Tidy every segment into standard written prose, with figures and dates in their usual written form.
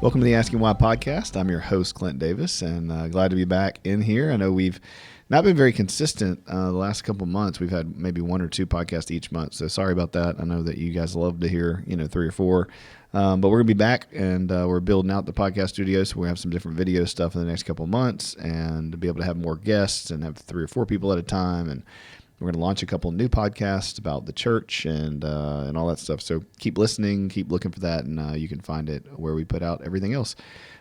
Welcome to the Asking Why podcast. I'm your host, Clint Davis, and glad to be back in here. I know we've not been very consistent the last couple months. We've had maybe one or two podcasts each month, so sorry about that. I know that you guys love to hear, 3 or 4, but we're going to be back, and we're building out the podcast studio, so we have some different video stuff in the next couple of months, and to be able to have more guests and have 3 or 4 people at a time, and we're going to launch a couple new podcasts about the church and all that stuff. So keep listening, keep looking for that, and you can find it where we put out everything else.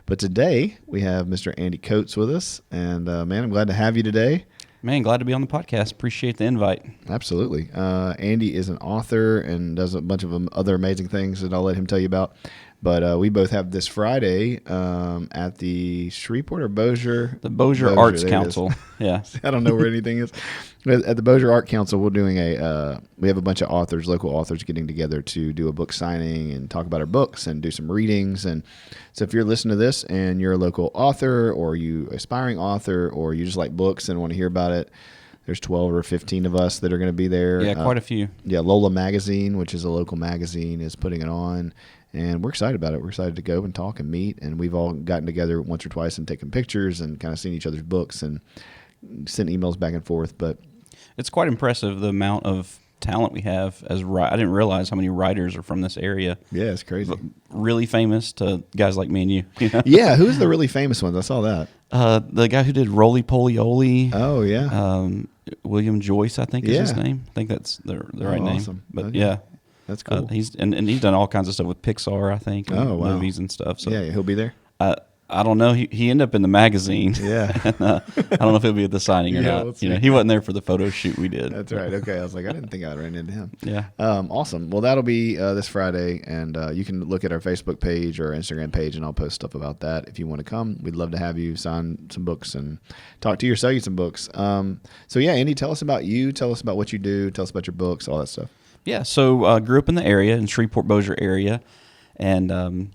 But today we have Mr. Andy Coates with us, and man, I'm glad to have you today. Man, glad to be on the podcast. Appreciate the invite. Absolutely. Andy is an author and does a bunch of other amazing things that I'll let him tell you about. But we both have this Friday at the Shreveport or Bossier? The Bossier Arts Council. Yeah. I don't know where anything is. At the Bossier Art Council, we're doing we have a bunch of authors, local authors, getting together to do a book signing and talk about our books and do some readings. And so if you're listening to this and you're a local author or you aspiring author or you just like books and want to hear about it, there's 12 or 15 of us that are going to be there. Yeah, quite a few. Yeah, Lola Magazine, which is a local magazine, is putting it on. And we're excited about it. We're excited to go and talk and meet. And we've all gotten together once or twice and taken pictures and kind of seen each other's books and sent emails back and forth. But it's quite impressive, the amount of talent we have. I didn't realize how many writers are from this area. Yeah, it's crazy. Really famous to guys like me and you. Yeah, who's the really famous ones? I saw that. The guy who did Roly Poly Oly. Oh, yeah. William Joyce, I think is his name. I think that's the right name. Awesome. But okay. yeah. That's cool. He's done all kinds of stuff with Pixar, I think, and movies and stuff. So yeah, he'll be there. I don't know. He ended up in the magazine. Yeah. And, I don't know if he'll be at the signing or not. He wasn't there for the photo shoot we did. That's right. Okay. I was like, I didn't think I'd run into him. Yeah. Awesome. Well, that'll be this Friday, and you can look at our Facebook page or Instagram page, and I'll post stuff about that. If you want to come, we'd love to have you sign some books and talk to you or sell you some books. So yeah, Andy, tell us about you. Tell us about what you do. Tell us about your books, all that stuff. Yeah, so grew up in the area, in Shreveport-Bossier area, and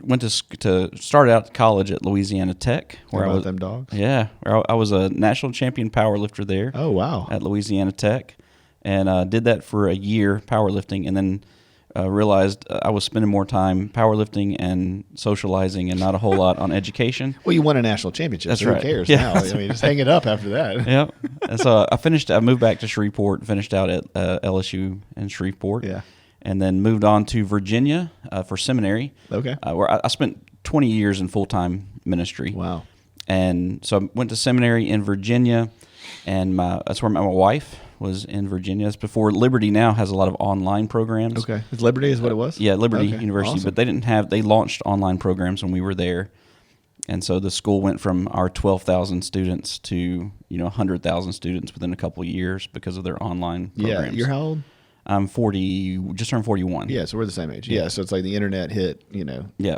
went to start out college at Louisiana Tech. Where I was them dogs? Yeah, I was a national champion powerlifter there. Oh, wow. At Louisiana Tech, and did that for a year, powerlifting, and then realized I was spending more time powerlifting and socializing and not a whole lot on education. Well, you won a national championship, That's so right. Who cares Yeah. now? I mean, just hang it up after that. Yep. And so I moved back to Shreveport, finished out at LSU in Shreveport. Yeah. And then moved on to Virginia for seminary. Okay. Where I spent 20 years in full-time ministry. Wow. And so I went to seminary in Virginia, and that's where my wife was in Virginia. It's before Liberty now has a lot of online programs. Okay. Liberty is what it was? Yeah, Liberty okay. University. Awesome. But they launched online programs when we were there. And so the school went from our 12,000 students to 100,000 students within a couple of years because of their online programs. Yeah, you're how old? I'm 40, just turned 41. Yeah, so we're the same age. Yeah, so it's like the internet hit,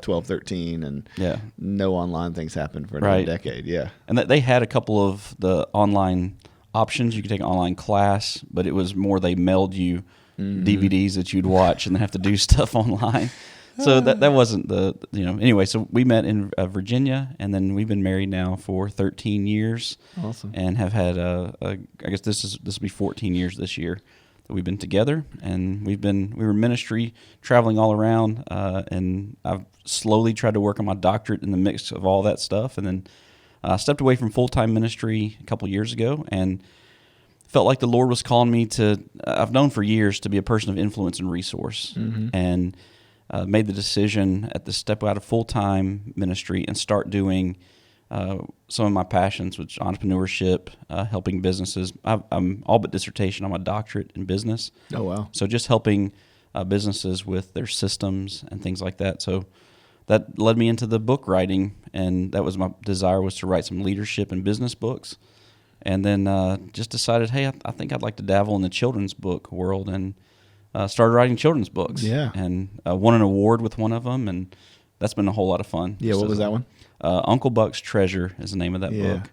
12, 13, and no online things happened for another decade. Yeah. And they had a couple of the online options. You could take an online class, but it was more they mailed you DVDs that you'd watch and then have to do stuff online. So that wasn't anyway, so we met in Virginia, and then we've been married now for 13 years. Awesome. And have had, I guess this will be 14 years this year that we've been together, and we were in ministry, traveling all around, and I've slowly tried to work on my doctorate in the mix of all that stuff, and then I stepped away from full-time ministry a couple years ago, and felt like the Lord was calling me I've known for years to be a person of influence and resource, and made the decision to step out of full-time ministry and start doing some of my passions, which entrepreneurship, helping businesses. I'm all but dissertation on my doctorate in business. Oh, wow. So just helping businesses with their systems and things like that. So that led me into the book writing, and that was my desire, was to write some leadership and business books. And then just decided, hey, I think I'd like to dabble in the children's book world, and started writing children's books. Yeah. And won an award with one of them, and that's been a whole lot of fun. Yeah, what was that one? Uncle Buck's Treasure is the name of that book.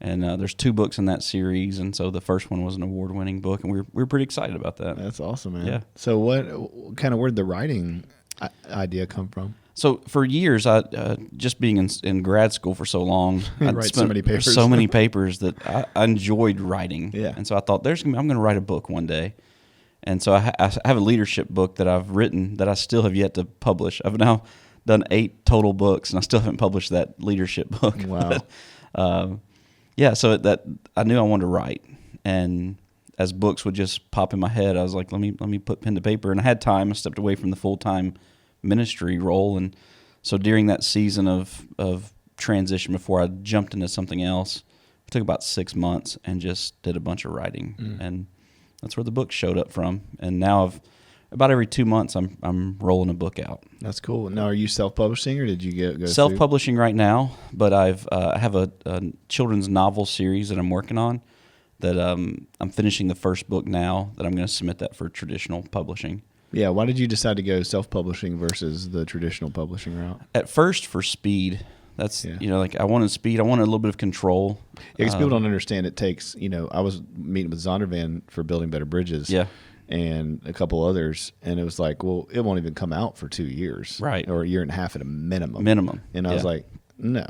And there's 2 books in that series, and so the first one was an award-winning book, and we were pretty excited about that. That's awesome, man. Yeah. So where did the writing idea come from? So for years, I just being in grad school for so long, I'd write so many papers. So many papers that I enjoyed writing. Yeah. And so I thought, I'm going to write a book one day. And so I have a leadership book that I've written that I still have yet to publish. I've now done 8 total books, and I still haven't published that leadership book. Wow. But, yeah, so that I knew I wanted to write, and as books would just pop in my head, I was like, let me put pen to paper. And I had time. I stepped away from the full-time ministry role, and so during that season of transition before I jumped into something else, it took about 6 months and just did a bunch of writing, and that's where the book showed up from. And now about every 2 months I'm rolling a book out. That's cool. Now, are you self-publishing, or did you go Self-publishing right now, but I have a children's novel series that I'm working on. That I'm finishing the first book now. That I'm going to submit that for traditional publishing. Yeah. Why did you decide to go self-publishing versus the traditional publishing route? At first, for speed. That's like I wanted speed. I wanted a little bit of control. Yeah, because people don't understand. It takes. I was meeting with Zondervan for Building Better Bridges. Yeah. And a couple others, and it was like, well, it won't even come out for 2 years, right? Or a year and a half at a minimum. And I was like, no,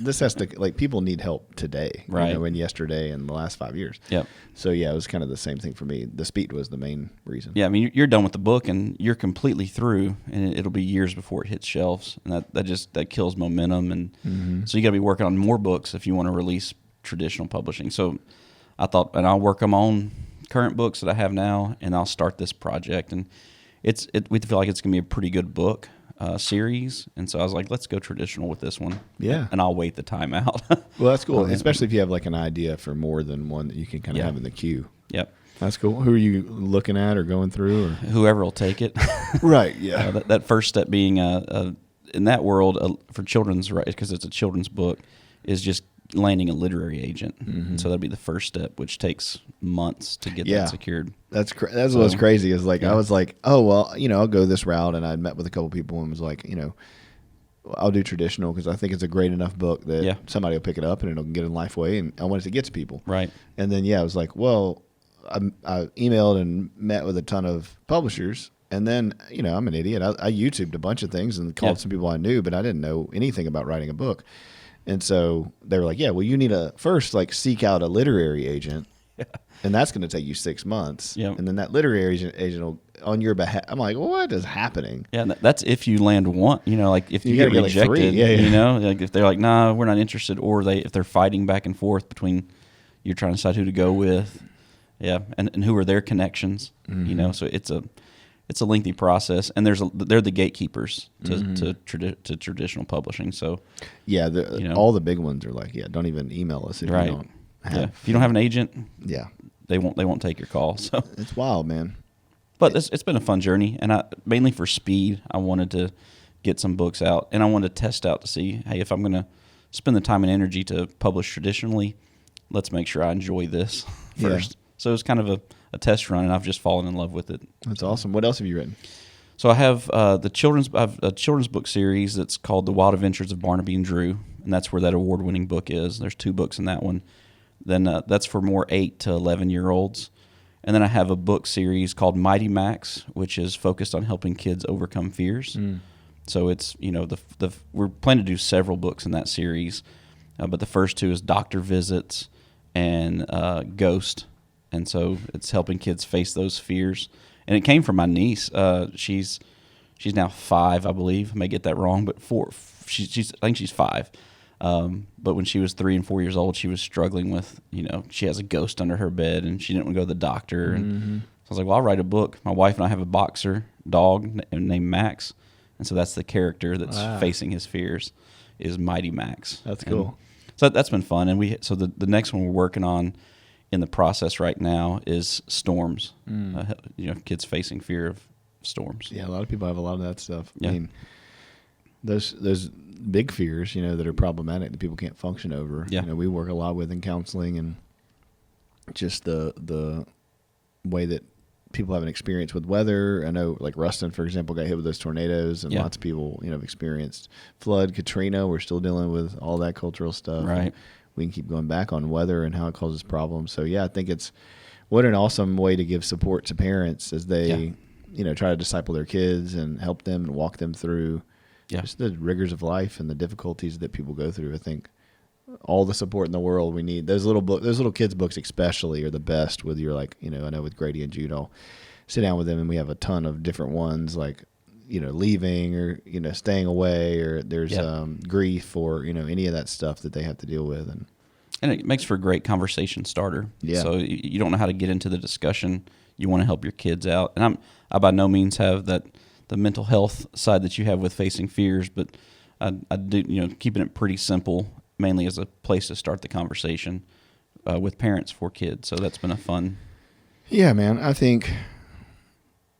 this has to, like, people need help today, right? And yesterday and the last 5 years. Yep. So yeah, it was kind of the same thing for me. The speed was the main reason. Yeah, I mean, you're done with the book and you're completely through, and it'll be years before it hits shelves, and that kills momentum, and so you got to be working on more books if you want to release traditional publishing. So I thought, and I'll work on my own current books that I have now, and I'll start this project, and we feel like it's gonna be a pretty good book series, and so I was like, let's go traditional with this one. Yeah. And I'll wait the time out. Well, that's cool, especially if you have like an idea for more than one that you can kind of have in the queue. Yep. That's cool. Who are you looking at or going through? Or? Whoever will take it. Right. Yeah. That first step being in that world for children's, right, because it's a children's book, is just landing a literary agent. And so that'd be the first step, which takes months to get that secured. That's what's crazy is like I was like, oh well, I'll go this route, and I met with a couple people and was like, I'll do traditional because I think it's a great enough book that somebody will pick it up and it'll get in Lifeway, and I want it to get to people. Right. And then I was like, well, I emailed and met with a ton of publishers. And then, I'm an idiot. I YouTubed a bunch of things and called some people I knew, but I didn't know anything about writing a book. And so they were like, yeah, well, you need to first seek out a literary agent, and that's going to take you 6 months. Yep. And then that literary agent will, on your behalf. I'm like, well, what is happening? Yeah, that's if you land one, like if you get rejected, like if they're like, nah, we're not interested, or if they're fighting back and forth between you're trying to decide who to go with. Yeah. And who are their connections, so it's a lengthy process, and they're the gatekeepers to traditional publishing. So yeah, all the big ones are like, don't even email us if you don't have. If you don't have an agent, they won't take your call. So it's wild, man. But it's been a fun journey, and mainly for speed, I wanted to get some books out, and I wanted to test out to see, hey, if I'm going to spend the time and energy to publish traditionally, let's make sure I enjoy this first. So it was kind of a test run, and I've just fallen in love with it. That's awesome. What else have you written? So I have a children's book series that's called The Wild Adventures of Barnaby and Drew, and that's where that award-winning book is. There's 2 books in that one. Then that's for more 8 to 11-year-olds. And then I have a book series called Mighty Max, which is focused on helping kids overcome fears. So it's, we're planning to do several books in that series, but the first 2 is Doctor Visits and Ghost. And so it's helping kids face those fears. And it came from my niece. She's now 5, I believe. I may get that wrong, but 4. I think she's 5. But when she was 3 and 4 years old, she was struggling with, she has a ghost under her bed, and she didn't want to go to the doctor. And so I was like, well, I'll write a book. My wife and I have a boxer dog named Max. And so that's the character that's facing his fears is Mighty Max. That's cool. So that's been fun. And the next one we're working on in the process right now is storms. Kids facing fear of storms. Yeah, a lot of people have a lot of that stuff. Yeah. I mean, those big fears, that are problematic that people can't function over. Yeah. We work a lot with in counseling, and just the way that people have an experience with weather. I know, like Ruston, for example, got hit with those tornadoes, and lots of people, have experienced flood, Katrina. We're still dealing with all that cultural stuff. Right. We can keep going back on weather and how it causes problems. So yeah, I think what an awesome way to give support to parents as they, try to disciple their kids and help them and walk them through just the rigors of life and the difficulties that people go through. I think all the support in the world we need. Those little kids books especially are the best. With your I know with Grady and Jude, I'll sit down with them and we have a ton of different ones. Like, leaving or, staying away, or there's Yeah. grief or, any of that stuff that they have to deal with. And it makes for a great conversation starter. Yeah. So you don't know how to get into the discussion. You want to help your kids out. And I by no means have the mental health side that you have with facing fears, but I do, keeping it pretty simple, mainly as a place to start the conversation with parents for kids. So that's been a fun. Yeah, man. I think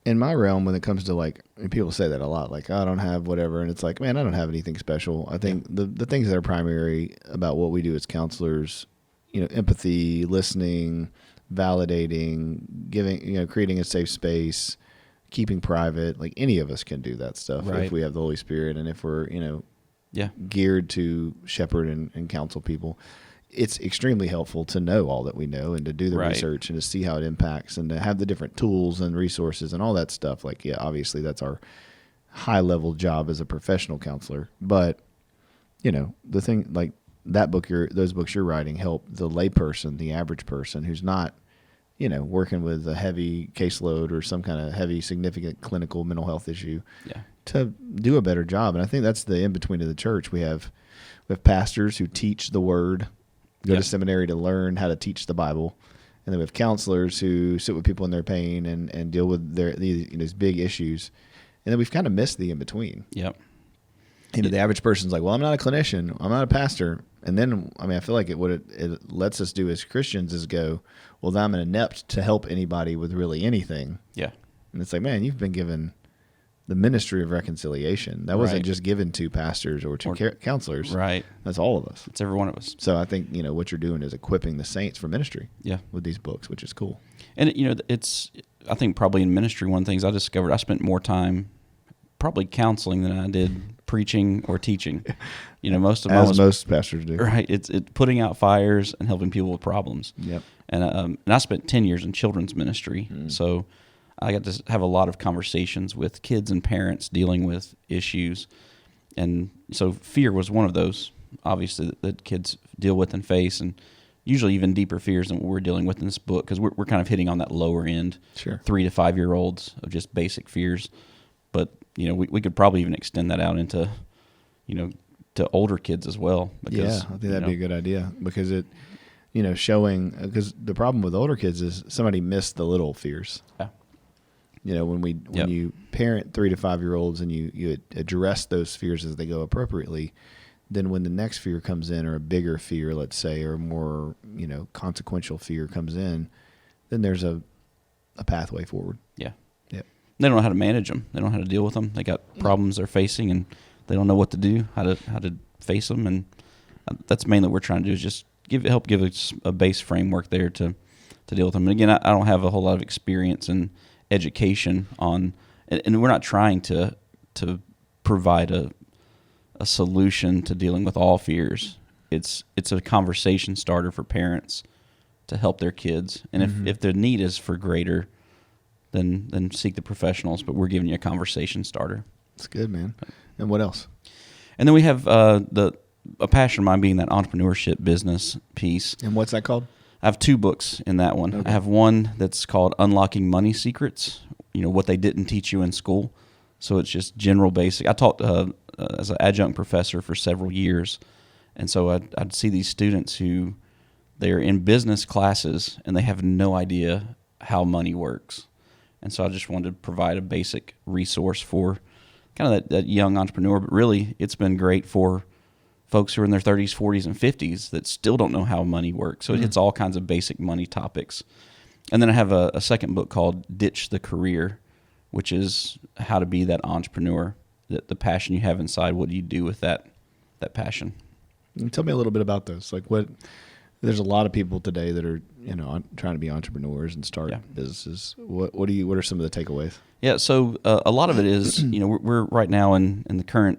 in my realm, when it comes to and people say that a lot, I don't have whatever. And it's like, man, I don't have anything special. I think the things that are primary about what we do as counselors, empathy, listening, validating, giving, creating a safe space, keeping private, any of us can do that stuff Right. if we have the Holy Spirit and if we're, Yeah. geared to shepherd and counsel people. It's extremely helpful to know all that we know and to do the Right. research and to see how it impacts and to have the different tools and resources and all that stuff. Obviously that's our high level job as a professional counselor. But, the thing those books you're writing help the layperson, the average person who's not, working with a heavy caseload or some kind of heavy, significant clinical mental health issue to do a better job. And I think that's the in-between of the church. We have pastors who teach the word, go to seminary to learn how to teach the Bible. And then we have counselors who sit with people in their pain and deal with these big issues. And then we've kind of missed the in-between. Yep. The average person's like, well, I'm not a clinician. I'm not a pastor. And then, I feel like what it lets us do as Christians is go, well, then I'm inept to help anybody with really anything. Yeah. And it's like, man, you've been given the ministry of reconciliation. That wasn't Right. just given to pastors or to counselors. Right. That's all of us. It's every one of us. So I think, what you're doing is equipping the saints for ministry Yeah. with these books, which is cool. And, it's, I think probably in ministry, one of the things I discovered, I spent more time probably counseling than I did preaching or teaching. Most of most pastors do. Right. It's putting out fires and helping people with problems. Yep. And I spent 10 years in children's ministry. So I got to have a lot of conversations with kids and parents dealing with issues. And so fear was one of those, obviously, that kids deal with and face, and usually even deeper fears than what we're dealing with in this book, because we're kind of hitting on that lower end, Sure. 3 to 5 year olds of just basic fears. But, we could probably even extend that out into, to older kids as well. Because, I think that'd be a good idea because it, showing, because the problem with older kids is somebody missed the little fears. Yeah. When you parent 3 to 5 year olds and you address those fears as they go appropriately, then when the next fear comes in, or a bigger fear, let's say, or more, consequential fear comes in, then there's a pathway forward. Yeah. Yep. They don't know how to manage them. They don't know how to deal with them. They got problems they're facing, and they don't know what to do, how to face them. And that's mainly what we're trying to do, is just help give us a base framework there to deal with them. And again, I don't have a whole lot of experience in education on, and we're not trying to provide a solution to dealing with all fears. It's a conversation starter for parents to help their kids. And if their need is for greater, then seek the professionals. But we're giving you a conversation starter. It's good, man. And what else? And then we have a passion of mine being that entrepreneurship business piece. And what's that called? I have 2 books in that one. Okay. I have one that's called Unlocking Money Secrets, what they didn't teach you in school. So it's just general basic. I taught as an adjunct professor for several years. And so I'd see these students who they're in business classes and they have no idea how money works. And so I just wanted to provide a basic resource for kind of that young entrepreneur. But really, it's been great for folks who are in their 30s, 40s, and 50s that still don't know how money works. So it hits all kinds of basic money topics. And then I have a second book called Ditch the Career, which is how to be that entrepreneur, the passion you have inside. What do you do with that passion? Tell me a little bit about those. There's a lot of people today that are, trying to be entrepreneurs and start businesses. What are some of the takeaways? Yeah, so a lot of it is, we're right now in the current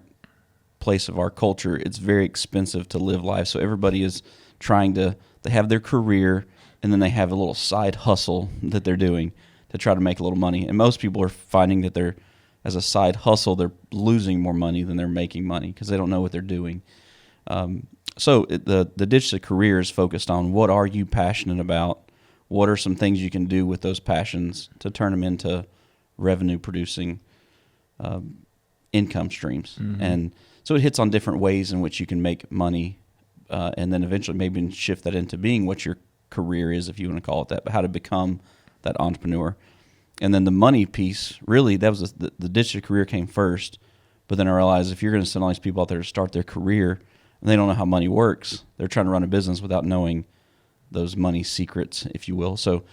place of our culture. It's very expensive to live life. So everybody is trying they have their career, and then they have a little side hustle that they're doing to try to make a little money. And most people are finding that as a side hustle, they're losing more money than they're making money because they don't know what they're doing. So the Ditch the Career is focused on what are you passionate about? What are some things you can do with those passions to turn them into revenue producing income streams. And so it hits on different ways in which you can make money, and then eventually maybe shift that into being what your career is, if you want to call it that, but how to become that entrepreneur. And then the money piece, really, that was the digital career came first. But then I realized if you're going to send all these people out there to start their career and they don't know how money works, they're trying to run a business without knowing those money secrets, if you will. So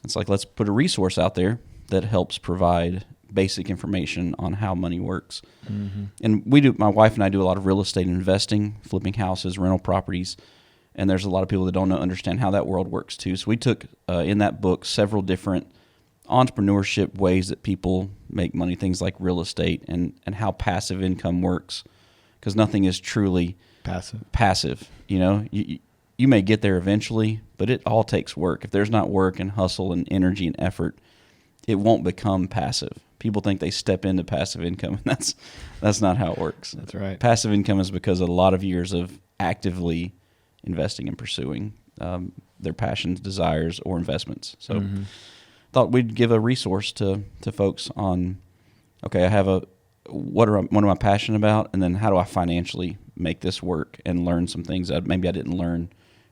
it's like, let's put a resource out there that helps provide basic information on how money works. And my wife and I do a lot of real estate investing, flipping houses, rental properties. And there's a lot of people that don't understand how that world works too. So we took in that book several different entrepreneurship ways that people make money, things like real estate and how passive income works, because nothing is truly passive. You may get there eventually, but it all takes work. If there's not work and hustle and energy and effort, it won't become passive. People think they step into passive income, and that's not how it works. That's right. Passive income is because of a lot of years of actively investing and pursuing their passions, desires, or investments. So thought we'd give a resource to folks on, okay, I have what am I passionate about, and then how do I financially make this work and learn some things that maybe I didn't learn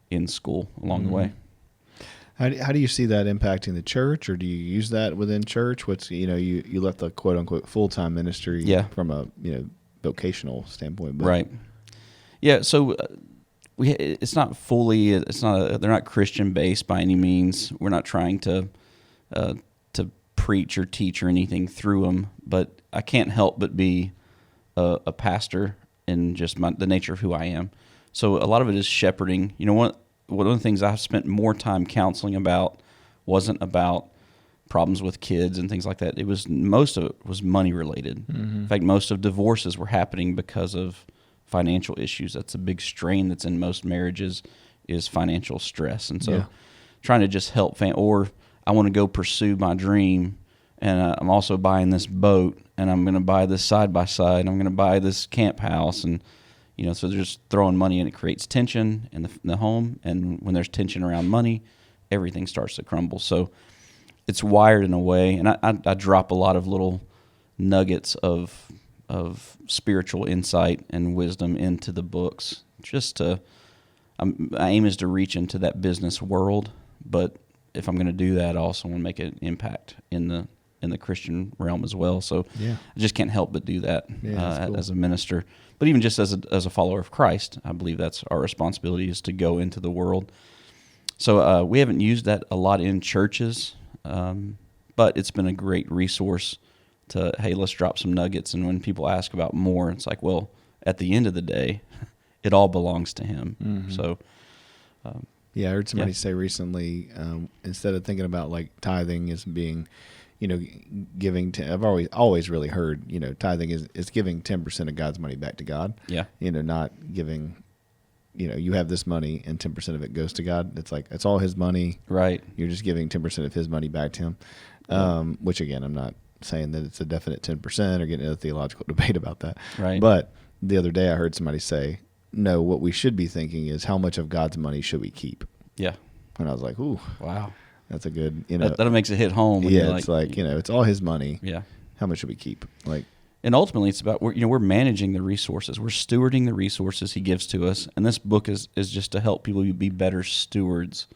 in school along the way. How do you see that impacting the church, or do you use that within church? What's you left the quote unquote full-time ministry from a vocational standpoint, but. Right? Yeah. So it's not fully. They're not Christian based by any means. We're not trying to preach or teach or anything through them, but I can't help but be a pastor in just the nature of who I am. So a lot of it is shepherding. One of the things I've spent more time counseling about wasn't about problems with kids and things like that. Most of it was money related. In fact, most of divorces were happening because of financial issues. That's a big strain that's in most marriages, is financial stress. And so trying to just help or I want to go pursue my dream, and I'm also buying this boat, and I'm going to buy this side-by-side, and I'm going to buy this camp house, and so they're just throwing money, and it creates tension in the home, and when there's tension around money, everything starts to crumble. So it's wired in a way, and I drop a lot of little nuggets of spiritual insight and wisdom into the books, just to my aim is to reach into that business world, but if I'm going to do that, I also want to make an impact in the Christian realm as well. So I just can't help but do that cool. As a minister. But even just as a follower of Christ, I believe that's our responsibility, is to go into the world. So we haven't used that a lot in churches, but it's been a great resource to, hey, let's drop some nuggets. And when people ask about more, it's like, well, at the end of the day, it all belongs to Him. So I heard somebody say recently, instead of thinking about like tithing as being, giving to, I've always really heard, tithing is giving 10% of God's money back to God. Yeah. Not giving, you have this money and 10% of it goes to God. It's like, it's all His money. Right. You're just giving 10% of His money back to Him. Which again, I'm not saying that it's a definite 10% or getting into a theological debate about that. Right. But the other day I heard somebody say, no, what we should be thinking is how much of God's money should we keep? Yeah. And I was like, ooh. Wow. That's a good, that makes it hit home. When it's like, it's all His money. Yeah. How much should we keep? And ultimately it's about, we're managing the resources. We're stewarding the resources He gives to us. And this book is just to help people be better stewards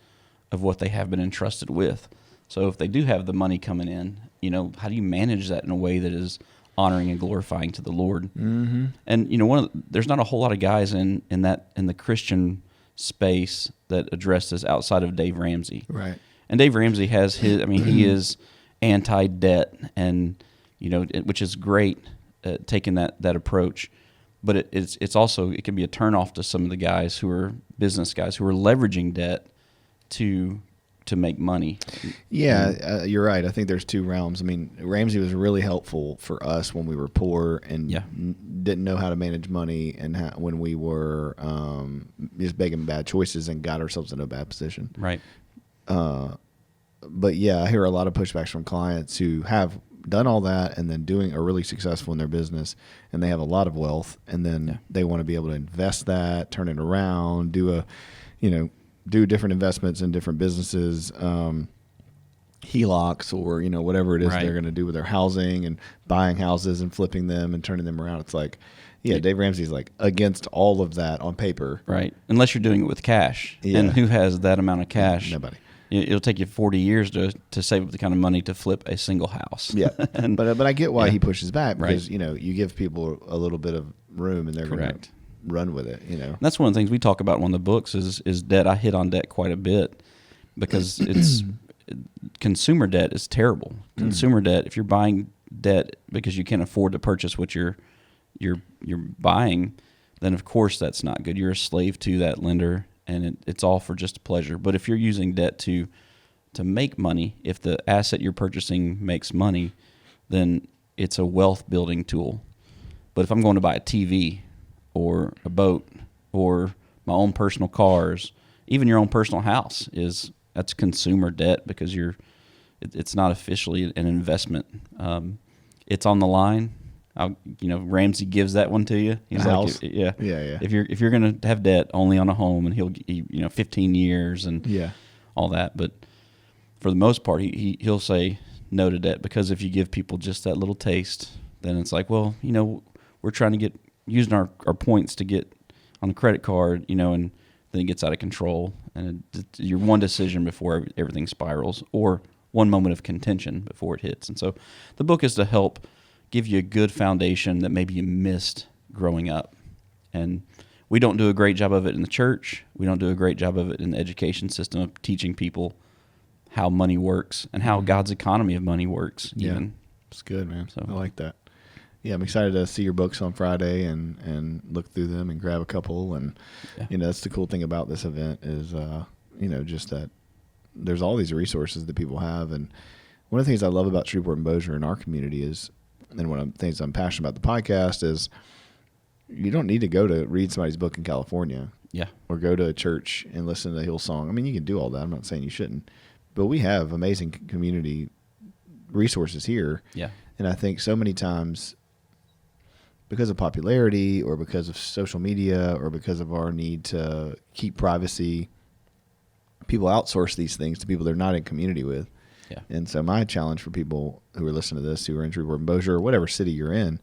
of what they have been entrusted with. So if they do have the money coming in, how do you manage that in a way that is honoring and glorifying to the Lord? And there's not a whole lot of guys in the Christian space that address this outside of Dave Ramsey. Right. And Dave Ramsey has he is anti-debt, and which is great, taking that approach. But it's also, it can be a turnoff to some of the guys who are business guys who are leveraging debt to make money. Yeah, you're right. I think there's two realms. Ramsey was really helpful for us when we were poor and didn't know how to manage money, and when we were just making bad choices and got ourselves in a bad position. Right. But I hear a lot of pushbacks from clients who have done all that and then are really successful in their business, and they have a lot of wealth, and then they want to be able to invest that, turn it around, do different investments in different businesses. HELOCs or, whatever it is Right. they're going to do with their housing and buying houses and flipping them and turning them around. It's like, yeah, Dave Ramsey's like against all of that on paper. Right. Unless you're doing it with cash. Yeah. And who has that amount of cash? Nobody. It'll take you 40 years to save up the kind of money to flip a single house. Yeah. And, but I get why yeah. he pushes back because, Right. you give people a little bit of room and they're going to Correct. run with it, That's one of the things we talk about in one of the books is debt. I hit on debt quite a bit because it's consumer debt is terrible. Consumer debt, if you're buying debt because you can't afford to purchase what you're buying, then of course that's not good. You're a slave to that lender, and it's all for just pleasure. But if you're using debt to make money, if the asset you're purchasing makes money, then it's a wealth building tool. But if I'm going to buy a TV or a boat or my own personal cars, even your own personal house, that's consumer debt because it's not officially an investment. It's on the line. Ramsey gives that one to you. He's like, house? yeah. Yeah. If you're going to have debt only on a home, and he'll 15 years and all that, but for the most part, he'll say no to debt because if you give people just that little taste, then it's like, well, we're trying to get using our points to get on the credit card, and then it gets out of control, and you're one decision before everything spirals, or one moment of contention before it hits. And so, the book is to help give you a good foundation that maybe you missed growing up. And we don't do a great job of it in the church. We don't do a great job of it in the education system of teaching people how money works and how God's economy of money works. Yeah, it's good, man. So I like that. Yeah, I'm excited to see your books on Friday and look through them and grab a couple. And, that's the cool thing about this event is, just that there's all these resources that people have. And one of the things I love about Shreveport and Bossier in our community is, and one of the things I'm passionate about the podcast is, you don't need to go to read somebody's book in California. Yeah. Or go to a church and listen to Hillsong. I mean, you can do all that. I'm not saying you shouldn't. But we have amazing community resources here. Yeah. And I think so many times, because of popularity or because of social media or because of our need to keep privacy, people outsource these things to people they're not in community with. Yeah. And so my challenge for people who are listening to this, who are in Shreveport and Bossier or whatever city you're in,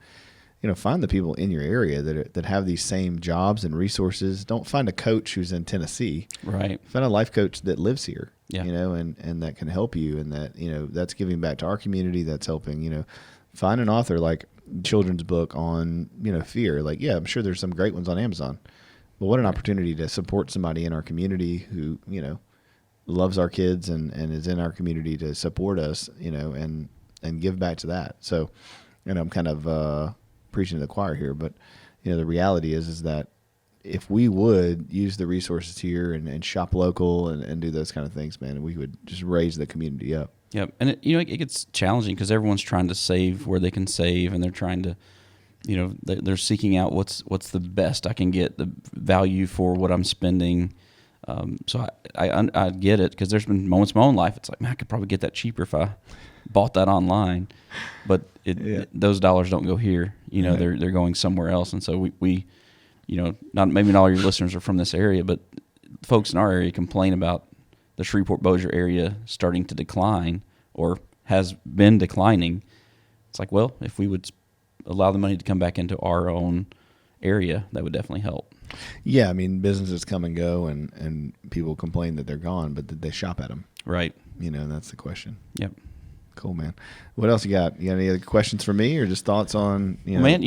find the people in your area that have these same jobs and resources. Don't find a coach who's in Tennessee. Right. Find a life coach that lives here. Yeah. And that can help you, and that, that's giving back to our community. That's helping, find an author like children's book on, fear. Like, yeah, I'm sure there's some great ones on Amazon, but what an opportunity to support somebody in our community who, loves our kids and is in our community to support us, and give back to that. So, I'm kind of, preaching to the choir here, but, the reality is that if we would use the resources here and shop local and do those kind of things, man, we would just raise the community up. Yep. And it gets challenging because everyone's trying to save where they can save, and they're trying to, they're seeking out what's the best I can get, the value for what I'm spending. So I get it, because there's been moments in my own life, it's like, man, I could probably get that cheaper if I bought that online, but those dollars don't go here. They're going somewhere else. And so we maybe not all your listeners are from this area, but folks in our area complain about the Shreveport-Bossier area starting to decline or has been declining. It's like, well, if we would allow the money to come back into our own area, that would definitely help. Yeah, I mean, businesses come and go, and people complain that they're gone, but that they shop at them. Right. And that's the question. Yep. Cool, man. What else you got? You got any other questions for me, or just thoughts on? Man,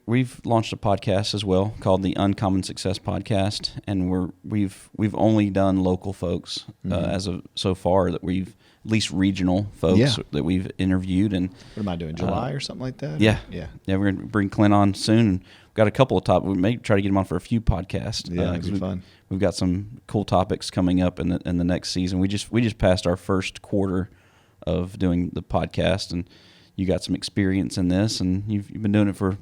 we've launched a podcast as well called the Uncommon Success Podcast, and we've only done local folks as of so far, that we've at least regional folks that we've interviewed. And what am I doing? July or something like that? Yeah. Yeah. We're gonna bring Clint on soon. And we've got a couple of topics. We may try to get him on for a few podcasts. Yeah, it'd be fun. We've got some cool topics coming up in the next season. We just passed our first quarter of doing the podcast, and you got some experience in this, and you've been doing it for a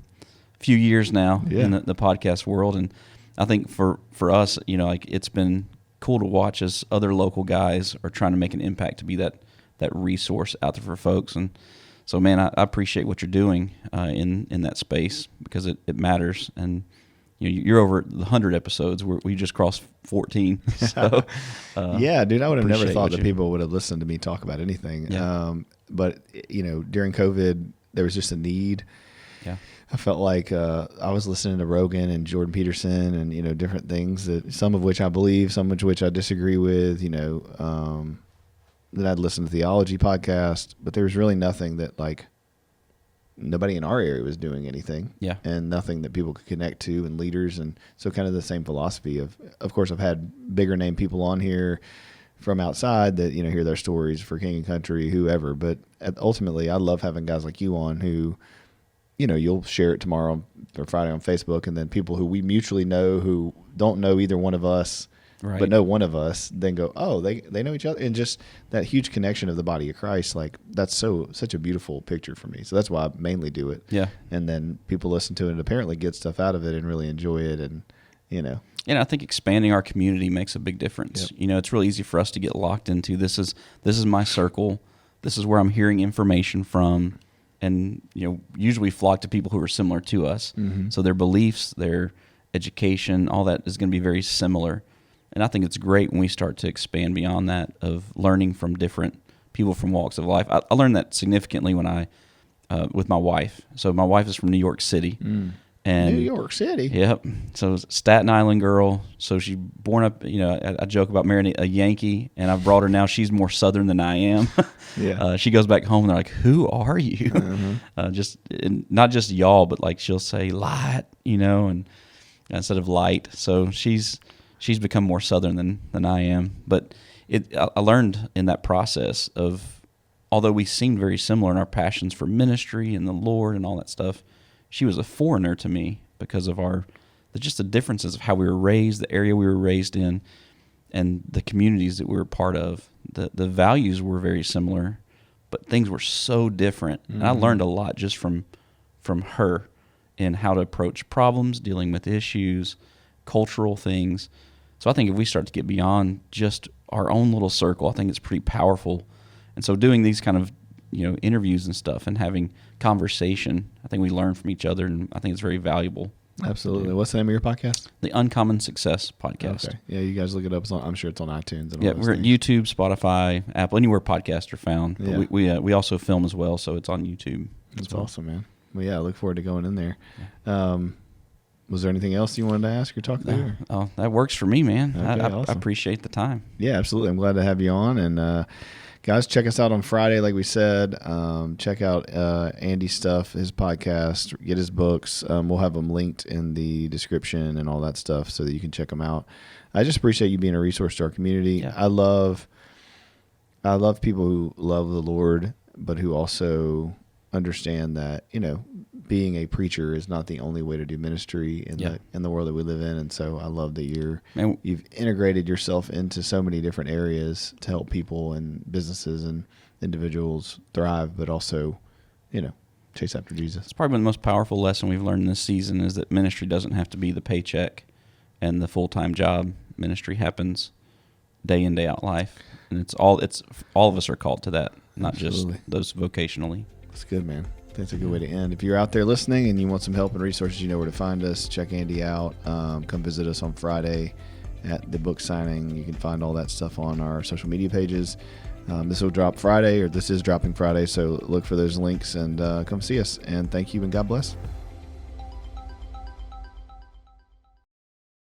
few years now in the podcast world. And I think for us, it's been cool to watch as other local guys are trying to make an impact to be that resource out there for folks. And so, man, I appreciate what you're doing in that space, because it matters. And you're over the 100 episodes. We just crossed 14. So, yeah, dude, I would have never appreciate thought what that you- people would have listened to me talk about anything. Yeah. But during COVID, there was just a need. Yeah. I felt like I was listening to Rogan and Jordan Peterson and different things that some of which I believe, some of which I disagree with. Then I'd listen to theology podcast, but there was really nothing that nobody in our area was doing anything. Yeah. And nothing that people could connect to and leaders. And so kind of the same philosophy of course, I've had bigger name people on here from outside that, hear their stories for King and Country, whoever. But ultimately, I love having guys like you on who, you'll share it tomorrow or Friday on Facebook. And then people who we mutually know who don't know either one of us, Right. but know one of us, then go, oh, they know each other. And just that huge connection of the body of Christ, that's such a beautiful picture for me. So that's why I mainly do it. Yeah. And then people listen to it and apparently get stuff out of it and really enjoy it. And, And I think expanding our community makes a big difference. Yep. It's really easy for us to get locked into this is my circle. This is where I'm hearing information from. And, usually we flock to people who are similar to us. Mm-hmm. So their beliefs, their education, all that is going to be very similar. And I think it's great when we start to expand beyond that of learning from different people from walks of life. I learned that significantly when with my wife. So my wife is from New York City. And New York City. Yep. So Staten Island girl. So she's born up, I joke about marrying a Yankee, and I've brought her now. She's more Southern than I am. Yeah. She goes back home and they're like, who are you? Uh-huh. Not just y'all, but she'll say light, and instead of light. So she's become more Southern than I am. But I learned in that process of, although we seemed very similar in our passions for ministry and the Lord and all that stuff, she was a foreigner to me because of just the differences of how we were raised, the area we were raised in, and the communities that we were part of. The values were very similar, but things were so different. Mm-hmm. And I learned a lot just from her in how to approach problems, dealing with issues, cultural things. So I think if we start to get beyond just our own little circle, I think it's pretty powerful. And so doing these kind of interviews and stuff and having conversation, I think we learn from each other, and I think it's very valuable. Absolutely. What's the name of your podcast? The Uncommon Success Podcast. Okay. Yeah, you guys look it up. I'm sure it's on iTunes. And all Yeah, those we're at things. YouTube, Spotify, Apple, anywhere podcasts are found. Yeah. But we also film as well, so it's on YouTube. That's awesome, man. Well, yeah, I look forward to going in there. Was there anything else you wanted to ask or talk about? Oh, that works for me, man. Okay, I awesome. appreciate the time. Yeah, absolutely. I'm glad to have you on. And guys, check us out on Friday, like we said. Check out Andy's stuff, his podcast, get his books. We'll have them linked in the description and all that stuff so that you can check them out. I just appreciate you being a resource to our community. Yeah. I love people who love the Lord, but who also understand that, being a preacher is not the only way to do ministry in the world that we live in. And so I love that you've integrated yourself into so many different areas to help people and businesses and individuals thrive, but also, chase after Jesus. It's probably the most powerful lesson we've learned this season is that ministry doesn't have to be the paycheck and the full-time job. Ministry happens day in, day out life. And all of us are called to that, not Absolutely. just those vocationally. That's good, man. That's a good way to end. If you're out there listening and you want some help and resources, you know where to find us. Check Andy out. Come visit us on Friday at the book signing. You can find all that stuff on our social media pages. This will drop Friday, or this is dropping Friday, so look for those links and come see us. And thank you, and God bless.